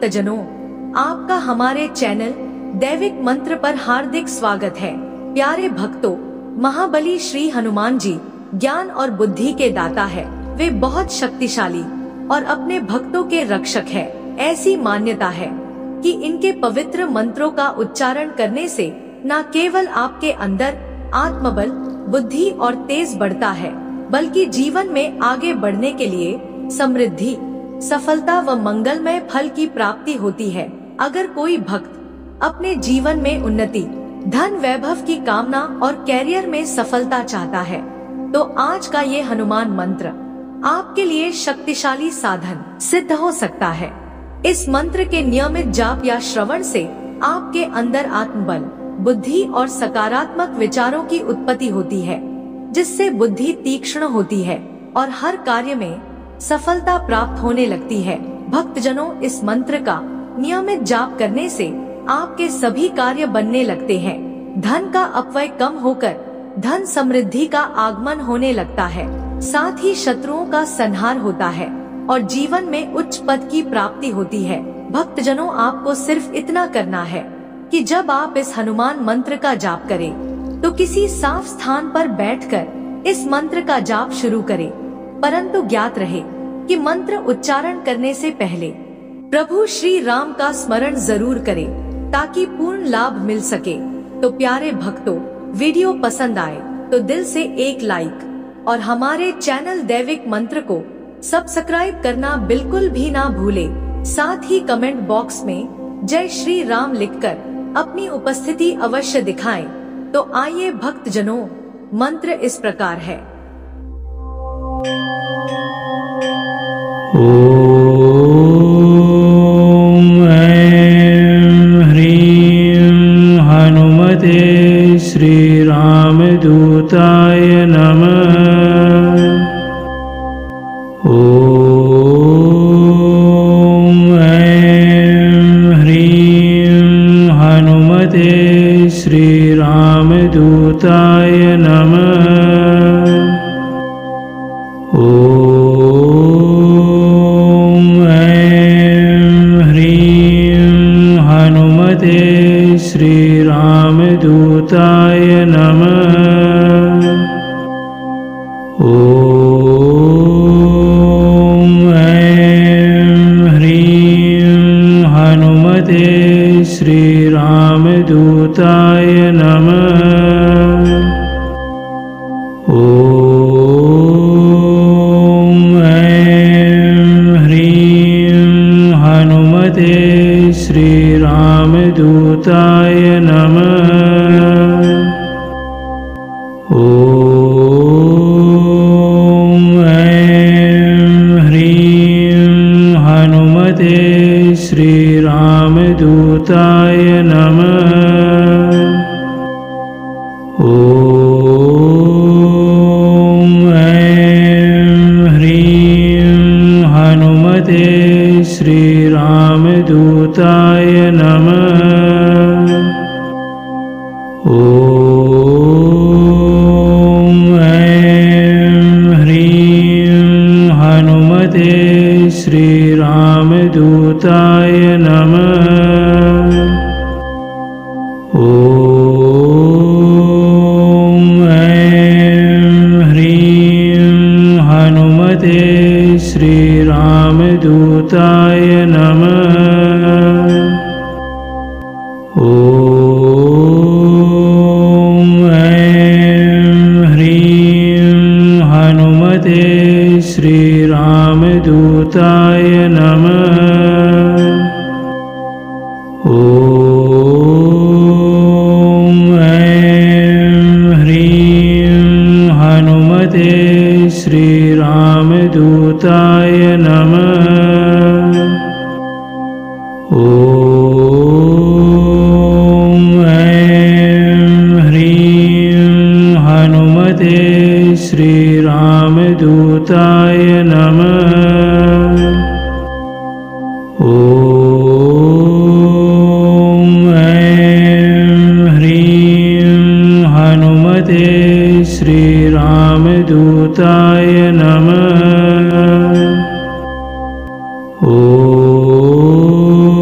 भक्तजनों, आपका हमारे चैनल दैविक मंत्र पर हार्दिक स्वागत है। प्यारे भक्तों, महाबली श्री हनुमान जी ज्ञान और बुद्धि के दाता है। वे बहुत शक्तिशाली और अपने भक्तों के रक्षक है। ऐसी मान्यता है कि इनके पवित्र मंत्रों का उच्चारण करने से न केवल आपके अंदर आत्मबल, बुद्धि और तेज बढ़ता है, बल्कि जीवन में आगे बढ़ने के लिए समृद्धि, सफलता व मंगलमय फल की प्राप्ति होती है। अगर कोई भक्त अपने जीवन में उन्नति, धन वैभव की कामना और कैरियर में सफलता चाहता है, तो आज का ये हनुमान मंत्र आपके लिए शक्तिशाली साधन सिद्ध हो सकता है। इस मंत्र के नियमित जाप या श्रवण से आपके अंदर आत्मबल, बुद्धि और सकारात्मक विचारों की उत्पत्ति होती है, जिससे बुद्धि तीक्ष्ण होती है और हर कार्य में सफलता प्राप्त होने लगती है। भक्तजनों, इस मंत्र का नियमित जाप करने से आपके सभी कार्य बनने लगते हैं। धन का अपव्यय कम होकर धन समृद्धि का आगमन होने लगता है। साथ ही शत्रुओं का संहार होता है और जीवन में उच्च पद की प्राप्ति होती है। भक्तजनों, आपको सिर्फ इतना करना है कि जब आप इस हनुमान मंत्र का जाप करें, तो किसी साफ स्थान पर बैठकर इस मंत्र का जाप शुरू करें। परंतु ज्ञात रहे कि मंत्र उच्चारण करने से पहले प्रभु श्री राम का स्मरण जरूर करें, ताकि पूर्ण लाभ मिल सके। तो प्यारे भक्तों, वीडियो पसंद आए तो दिल से एक लाइक और हमारे चैनल दैविक मंत्र को सब्सक्राइब करना बिल्कुल भी ना भूले। साथ ही कमेंट बॉक्स में जय श्री राम लिखकर अपनी उपस्थिति अवश्य दिखाएं। तो आइए भक्तजनों, मंत्र इस प्रकार है। ओम ऐं ह्रीं हनुमते श्री रामदूताय नमः। ओम ऐं ह्रीं हनुमते श्री रामदूताय नमः। ओम ऐं ह्रीं हनुमते श्री रामदूताय नमः। ओम ऐं ह्रीं हनुमते श्री रामदूताय नमः। ओम ऐं ह्रीं हनुमते श्री रामदूताय नमः। ओम ऐं ह्रीं हनुमते श्री रामदूताय नमः। ओम ऐं ह्रीं हनुमते श्री रामदूताय नमः। ओम ऐं ह्रीं हनुमते श्री रामदूताय नमः। ओम ऐं ह्रीं हनुमते श्री रामदूताय नमः। ओम ऐं ह्रीं हनुमते श्री रामदूताय नमः। ओम ऐं ह्रीं हनुमते श्री रामदूताय नमः। ओम ऐं ह्रीं हनुमते श्री रामदूताय नमः। ओम ऐं ह्रीं हनुमते श्री रामदूताय नमः। ओम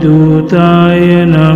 अवधूताय नमः।